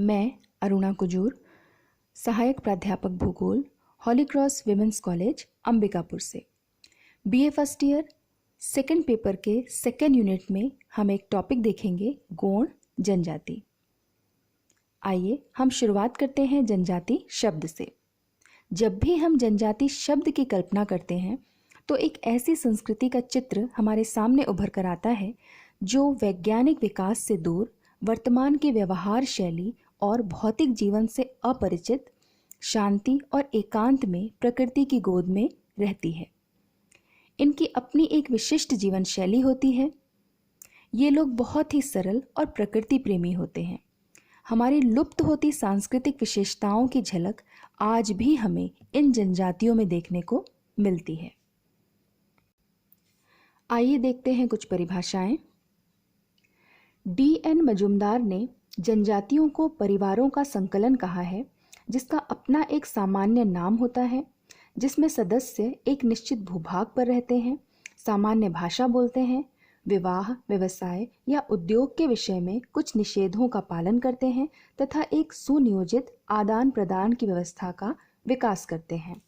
मैं अरुणा कुजूर, सहायक प्राध्यापक भूगोल, हॉली क्रॉस विमेंस कॉलेज अंबिकापुर से। BA first year second paper के सेकंड यूनिट में हम एक टॉपिक देखेंगे, गौड़ जनजाति। आइए हम शुरुआत करते हैं जनजाति शब्द से। जब भी हम जनजाति शब्द की कल्पना करते हैं तो एक ऐसी संस्कृति का चित्र हमारे सामने उभर कर आता है जो वैज्ञानिक विकास से दूर, वर्तमान की व्यवहार शैली और भौतिक जीवन से अपरिचित, शांति और एकांत में प्रकृति की गोद में रहती है। इनकी अपनी एक विशिष्ट जीवन शैली होती है। ये लोग बहुत ही सरल और प्रकृति प्रेमी होते हैं। हमारी लुप्त होती सांस्कृतिक विशेषताओं की झलक आज भी हमें इन जनजातियों में देखने को मिलती है। आइए देखते हैं कुछ परिभाषाएं। D.N. मजुमदार ने जनजातियों को परिवारों का संकलन कहा है, जिसका अपना एक सामान्य नाम होता है, जिसमें सदस्य एक निश्चित भूभाग पर रहते हैं, सामान्य भाषा बोलते हैं, विवाह, व्यवसाय या उद्योग के विषय में कुछ निषेधों का पालन करते हैं तथा एक सुनियोजित आदान प्रदान की व्यवस्था का विकास करते हैं।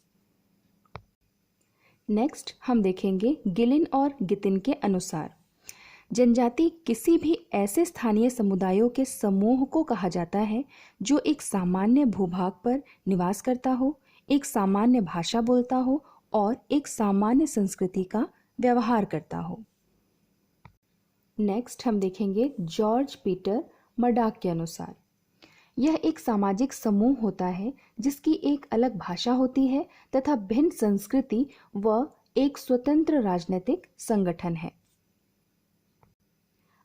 नेक्स्ट हम देखेंगे गिलिन और गितिन के अनुसार जनजाति किसी भी ऐसे स्थानीय समुदायों के समूह को कहा जाता है जो एक सामान्य भूभाग पर निवास करता हो, एक सामान्य भाषा बोलता हो और एक सामान्य संस्कृति का व्यवहार करता हो। नेक्स्ट हम देखेंगे जॉर्ज पीटर मर्डाक के अनुसार यह एक सामाजिक समूह होता है जिसकी एक अलग भाषा होती है तथा भिन्न संस्कृति व एक स्वतंत्र राजनीतिक संगठन है।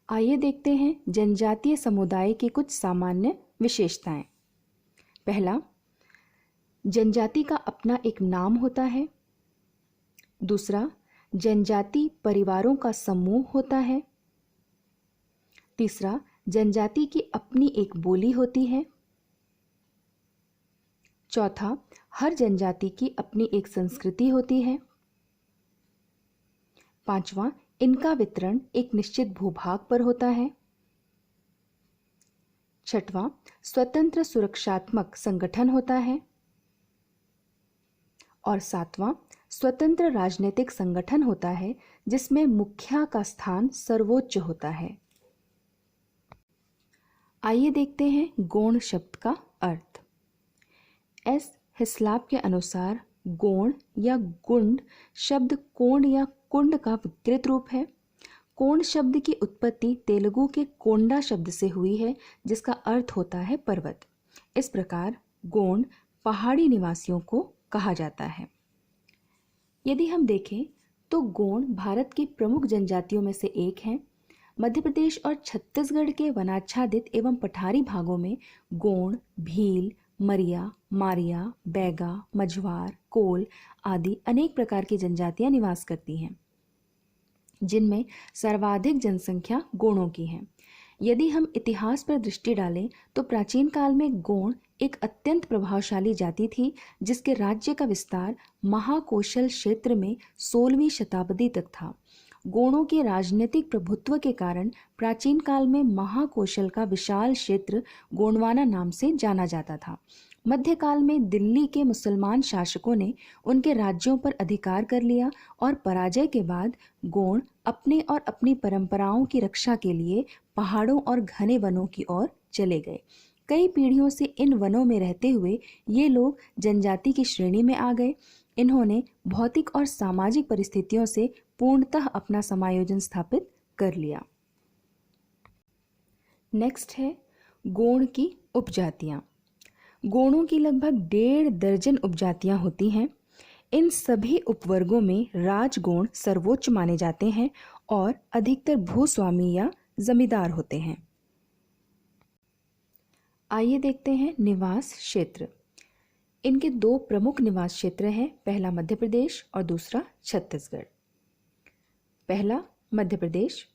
आइए देखते हैं जनजातीय समुदाय की कुछ सामान्य विशेषताएं। पहला, जनजाति का अपना एक नाम होता है। दूसरा, जनजाति परिवारों का समूह होता है। तीसरा, जनजाति की अपनी एक बोली होती है। चौथा, हर जनजाति की अपनी एक संस्कृति होती है। पांचवा, इनका वितरण एक निश्चित भूभाग पर होता है। छठवां, स्वतंत्र सुरक्षात्मक संगठन होता है। और सातवां, स्वतंत्र राजनीतिक संगठन होता है जिसमें मुखिया का स्थान सर्वोच्च होता है। आइए देखते हैं गौड़ शब्द का अर्थ। एस हिस्लाप के अनुसार गौड़ या गुंड शब्द कोंड या कुंड का विकृत रूप है। कोंड शब्द की उत्पत्ति तेलुगु के कोंडा शब्द से हुई है जिसका अर्थ होता है पर्वत। इस प्रकार गौड़ पहाड़ी निवासियों को कहा जाता है। यदि हम देखें तो गौड़ भारत की प्रमुख जनजातियों में से एक हैं। मध्य प्रदेश और छत्तीसगढ़ के वनाच्छादित एवं पठारी भागों में गौड़, भील, मरिया, मारिया, बैगा, मझवार, कोल आदि अनेक प्रकार की जनजातियां निवास करती हैं, जिनमें सर्वाधिक जनसंख्या गौड़ों की है। यदि हम इतिहास पर दृष्टि डालें तो प्राचीन काल में गौड़ एक अत्यंत प्रभावशाली जाति थी जिसके राज्य का विस्तार महाकौशल क्षेत्र में 16वीं शताब्दी तक था। गौड़ों के राजनीतिक प्रभुत्व के कारण प्राचीन काल में महाकौशल का विशाल क्षेत्र गोंडवाना नाम से जाना जाता था। मध्यकाल में दिल्ली के मुसलमान शासकों ने उनके राज्यों पर अधिकार कर लिया और पराजय के बाद गौड़ अपने और अपनी परंपराओं की रक्षा के लिए पहाड़ों और घने वनों की ओर चले गए। कई पीढ़ियों से इन वनों में रहते हुए ये लोग जनजाति की श्रेणी में आ गए। इन्होंने भौतिक और सामाजिक परिस्थितियों से पूर्णतः अपना समायोजन स्थापित कर लिया। नेक्स्ट है गौड़ की उपजातियां। गौड़ों की लगभग 1.5 दर्जन उपजातियां होती हैं। इन सभी उपवर्गों में राजगौड़ सर्वोच्च माने जाते हैं और अधिकतर भूस्वामी या जमींदार होते हैं। आइए देखते हैं निवास क्षेत्र। इनके 2 प्रमुख निवास क्षेत्र हैं, पहला मध्य प्रदेश और दूसरा छत्तीसगढ़। पहला मध्य प्रदेश,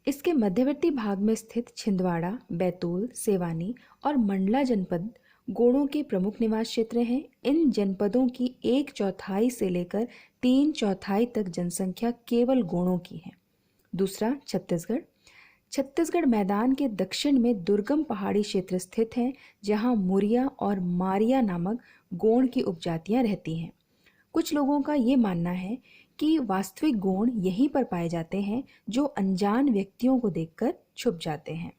इसके मध्यवर्ती भाग में स्थित छिंदवाड़ा, बैतूल, सेवानी और मंडला जनपद गौड़ों के प्रमुख निवास क्षेत्र हैं। इन जनपदों की 1/4 से लेकर 3/4 तक जनसंख्या केवल गौड़ों की है। दूसरा छत्तीसगढ़। छत्तीसगढ़ मैदान के दक्षिण में दुर्गम पहाड़ी क्षेत्र स्थित है, जहां मुरिया और मारिया नामक गोंड की उपजातियां रहती हैं। कुछ लोगों का ये मानना है कि वास्तविक गोंड यहीं पर पाए जाते हैं, जो अनजान व्यक्तियों को देखकर छुप जाते हैं।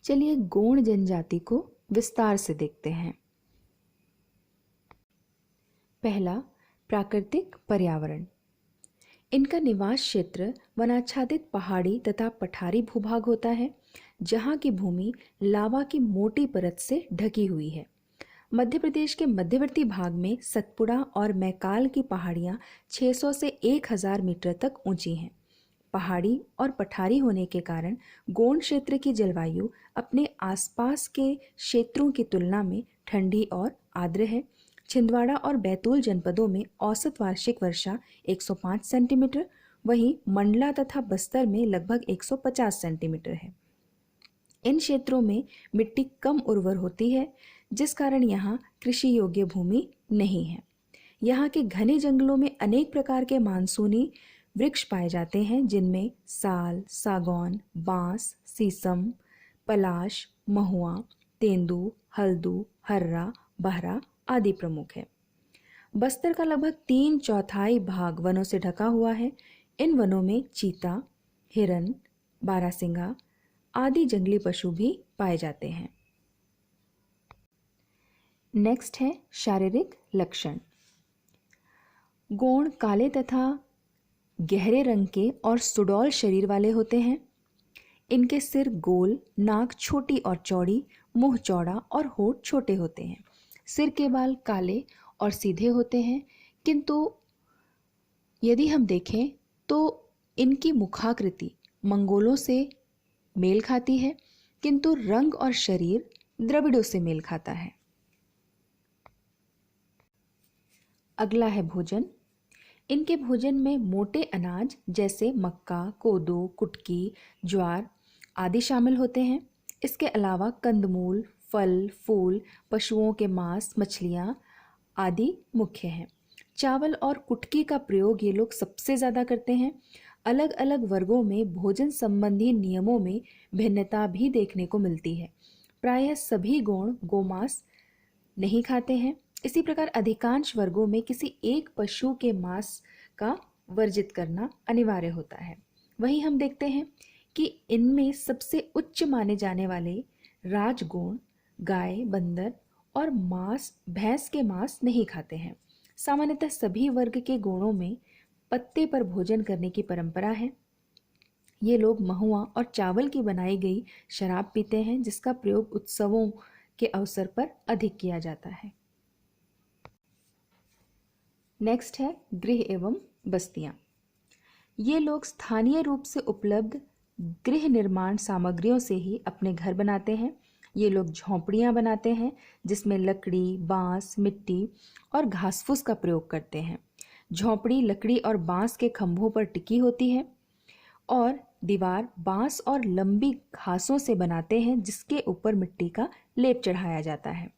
चलिए गोंड जनजाति को विस्तार से देखते हैं। पहला, प्राकृतिक पर्यावरण। इनका निवास क्षेत्र वनाच्छादित पहाड़ी तथा पठारी भूभाग होता है, जहाँ की भूमि लावा की मोटी परत से ढकी हुई है। मध्य प्रदेश के मध्यवर्ती भाग में सतपुड़ा और मैकाल की पहाड़ियाँ 600 से 1000 मीटर तक ऊंची हैं। पहाड़ी और पठारी होने के कारण गोंड क्षेत्र की जलवायु अपने आसपास के क्षेत्रों की तुलना में ठंडी और आर्द्र है। छिंदवाड़ा और बैतूल जनपदों में औसत वार्षिक वर्षा 105 सेंटीमीटर, वहीं मंडला तथा बस्तर में लगभग 150 सेंटीमीटर है। इन क्षेत्रों में मिट्टी कम उर्वर होती है, जिस कारण यहाँ कृषि योग्य भूमि नहीं है। यहाँ के घने जंगलों में अनेक प्रकार के मानसूनी वृक्ष पाए जाते हैं, जिनमें साल, सागौन, बांस, सीसम, पलाश, महुआ, तेंदू, हल्दू, हर्रा, बहरा आदि प्रमुख है। बस्तर का लगभग 3/4 भाग वनों से ढका हुआ है। इन वनों में चीता, हिरन, बारहसिंगा आदि जंगली पशु भी पाए जाते हैं। नेक्स्ट है शारीरिक लक्षण। गोंड काले तथा गहरे रंग के और सुडौल शरीर वाले होते हैं। इनके सिर गोल, नाक छोटी और चौड़ी, मुंह चौड़ा और होंठ छोटे होते हैं। सिर के बाल काले और सीधे होते हैं, किंतु यदि हम देखें तो इनकी मुखाकृति मंगोलों से मेल खाती है, किंतु रंग और शरीर द्रविड़ों से मेल खाता है। अगला है भोजन। इनके भोजन में मोटे अनाज जैसे मक्का, कोदो, कुटकी, ज्वार आदि शामिल होते हैं। इसके अलावा कंदमूल, फल, फूल, पशुओं के मांस, मछलियाँ आदि मुख्य हैं। चावल और कुटकी का प्रयोग ये लोग सबसे ज़्यादा करते हैं। अलग अलग वर्गों में भोजन संबंधी नियमों में भिन्नता भी देखने को मिलती है। प्रायः सभी गोंड गोमांस नहीं खाते हैं। इसी प्रकार अधिकांश वर्गों में किसी एक पशु के मांस का वर्जित करना अनिवार्य होता है। वहीं हम देखते हैं कि इनमें सबसे उच्च माने जाने वाले राजगोंड गाय, बंदर और भैंस के मांस नहीं खाते हैं। सामान्यतः सभी वर्ग के गोंडों में पत्ते पर भोजन करने की परंपरा है। ये लोग महुआ और चावल की बनाई गई शराब पीते हैं, जिसका प्रयोग उत्सवों के अवसर पर अधिक किया जाता है। नेक्स्ट है गृह एवं बस्तियां। ये लोग स्थानीय रूप से उपलब्ध गृह निर्माण सामग्रियों से ही अपने घर बनाते हैं। ये लोग झोंपड़ियां बनाते हैं, जिसमें लकड़ी, बांस, मिट्टी और घासफूस का प्रयोग करते हैं। झोंपड़ी लकड़ी और बांस के खंभों पर टिकी होती है और दीवार बांस और लंबी घासों से बनाते हैं, जिसके ऊपर मिट्टी का लेप चढ़ाया जाता है।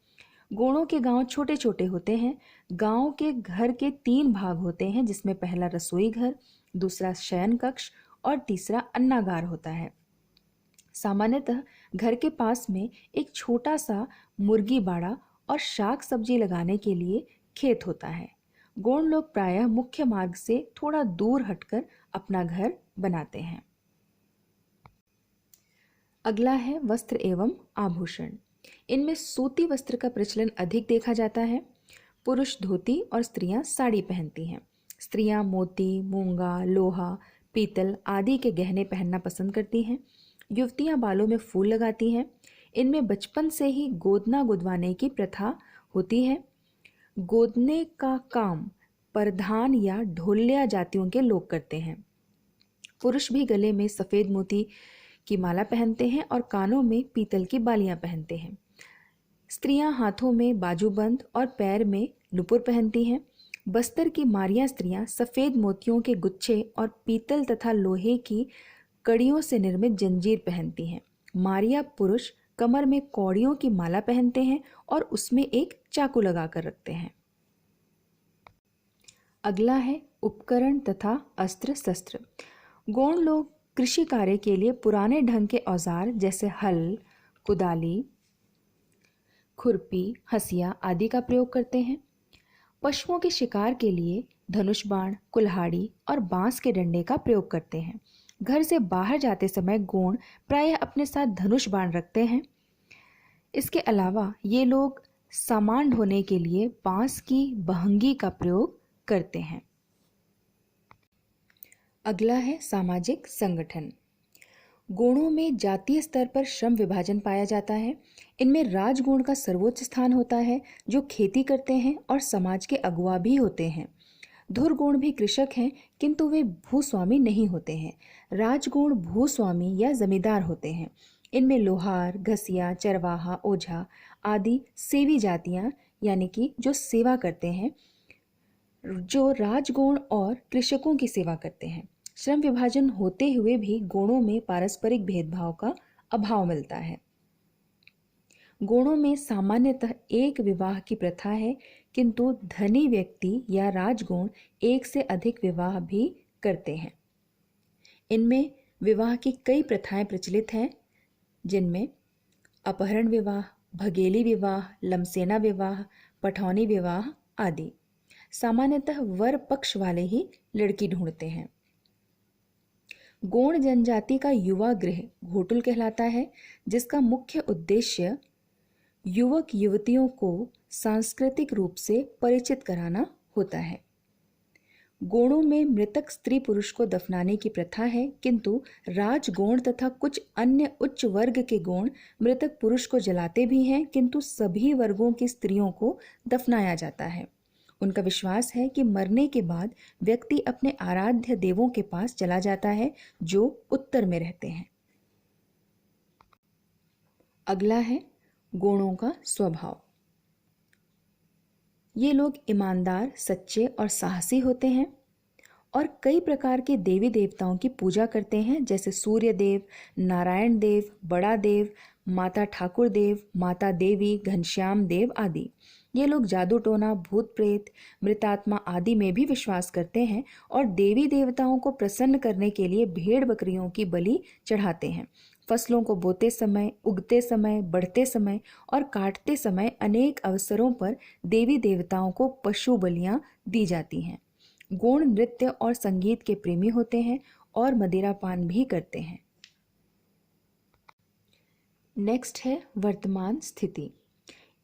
गोंडों के गांव छोटे छोटे होते हैं। गांव के घर के 3 भाग होते हैं, जिसमें पहला रसोई घर, दूसरा शयन कक्ष और तीसरा अन्नागार होता है। सामान्यतः घर के पास में एक छोटा सा मुर्गी बाड़ा और शाक सब्जी लगाने के लिए खेत होता है। गोंड लोग प्रायः मुख्य मार्ग से थोड़ा दूर हटकर अपना घर बनाते हैं। अगला है वस्त्र एवं आभूषण। इनमें सूती वस्त्र का प्रचलन अधिक देखा जाता है। पुरुष धोती और स्त्रियां साड़ी पहनती हैं। स्त्रियां मोती, मूंगा, लोहा, पीतल आदि के गहने पहनना पसंद करती हैं। युवतियां बालों में फूल लगाती हैं। इनमें बचपन से ही गोदना गुदवाने की प्रथा होती है। गोदने का काम परधान या ढोलिया जातियों के लोग करते हैं। पुरुष भी गले में सफ़ेद मोती की माला पहनते हैं और कानों में पीतल की बालियां पहनते हैं। स्त्रियां हाथों में बाजूबंद और पैर में नुपुर पहनती हैं। बस्तर की मारिया स्त्रियां सफ़ेद मोतियों के गुच्छे और पीतल तथा लोहे की कड़ियों से निर्मित जंजीर पहनती हैं। मारिया पुरुष कमर में कौड़ियों की माला पहनते हैं और उसमें एक चाकू लगाकर रखते हैं। अगला है उपकरण तथा अस्त्र शस्त्र। गोंड लोग कृषि कार्य के लिए पुराने ढंग के औजार जैसे हल, कुदाली, खुरपी, हंसिया आदि का प्रयोग करते हैं। पशुओं के शिकार के लिए धनुष बाण, कुल्हाड़ी और बांस के डंडे का प्रयोग करते हैं। घर से बाहर जाते समय गोंड प्रायः अपने साथ धनुष बाण रखते हैं। इसके अलावा ये लोग सामान ढोने के लिए बांस की बहंगी का प्रयोग करते हैं। अगला है सामाजिक संगठन। गोणों में जातीय स्तर पर श्रम विभाजन पाया जाता है। इनमें राजगोण का सर्वोच्च स्थान होता है, जो खेती करते हैं और समाज के अगुवा भी होते हैं। धुरगोण भी कृषक हैं, किंतु वे भूस्वामी नहीं होते हैं। राजगोण भूस्वामी या जमींदार होते हैं। इनमें लोहार, घसिया, चरवाहा, ओझा आदि सेवी जातियां यानी कि जो सेवा करते हैं, जो राजगोण और कृषकों की सेवा करते हैं। श्रम विभाजन होते हुए भी गोणों में पारस्परिक भेदभाव का अभाव मिलता है। गोणों में सामान्यतः एक विवाह की प्रथा है, किंतु धनी व्यक्ति या राजगोण एक से अधिक विवाह भी करते हैं। इनमें विवाह की कई प्रथाएं प्रचलित हैं, जिनमें अपहरण विवाह, भगेली विवाह, लमसेना विवाह, पठौनी विवाह आदि। सामान्यतः वर पक्ष वाले ही लड़की ढूंढते हैं। गोंड जनजाति का युवा गृह घोटुल कहलाता है, जिसका मुख्य उद्देश्य युवक युवतियों को सांस्कृतिक रूप से परिचित कराना होता है। गोणों में मृतक स्त्री पुरुष को दफनाने की प्रथा है, किंतु राजगोण तथा कुछ अन्य उच्च वर्ग के गोण मृतक पुरुष को जलाते भी हैं, किंतु सभी वर्गों की स्त्रियों को दफनाया जाता है। उनका विश्वास है कि मरने के बाद व्यक्ति अपने आराध्य देवों के पास चला जाता है, जो उत्तर में रहते हैं। अगला है गोणों का स्वभाव। ये लोग ईमानदार, सच्चे और साहसी होते हैं और कई प्रकार के देवी देवताओं की पूजा करते हैं, जैसे सूर्य देव, नारायण देव, बड़ा देव, माता ठाकुर देव, माता देवी, घनश्याम देव आदि। ये लोग जादू टोना, भूत प्रेत, मृतात्मा आदि में भी विश्वास करते हैं और देवी देवताओं को प्रसन्न करने के लिए भेड़ बकरियों की बलि चढ़ाते हैं। फसलों को बोते समय, उगते समय, बढ़ते समय और काटते समय अनेक अवसरों पर देवी देवताओं को पशु बलियां दी जाती हैं। गोंड नृत्य और संगीत के प्रेमी होते हैं और मदिरापान भी करते हैं। नेक्स्ट है वर्तमान स्थिति।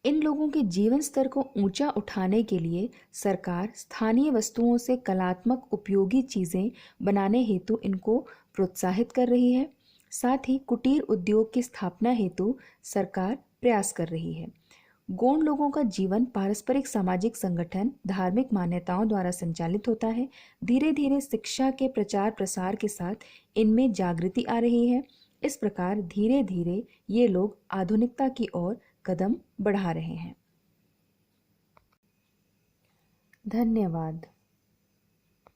इन लोगों के जीवन स्तर को ऊंचा उठाने के लिए सरकार स्थानीय वस्तुओं से कलात्मक उपयोगी चीजें बनाने हेतु इनको प्रोत्साहित कर रही है। साथ ही कुटीर उद्योग की स्थापना हेतु सरकार प्रयास कर रही है। गोंड लोगों का जीवन पारस्परिक सामाजिक संगठन, धार्मिक मान्यताओं द्वारा संचालित होता है। धीरे धीरे शिक्षा के प्रचार प्रसार के साथ इनमें जागृति आ रही है। इस प्रकार धीरे धीरे ये लोग आधुनिकता की ओर कदम बढ़ा रहे हैं। धन्यवाद।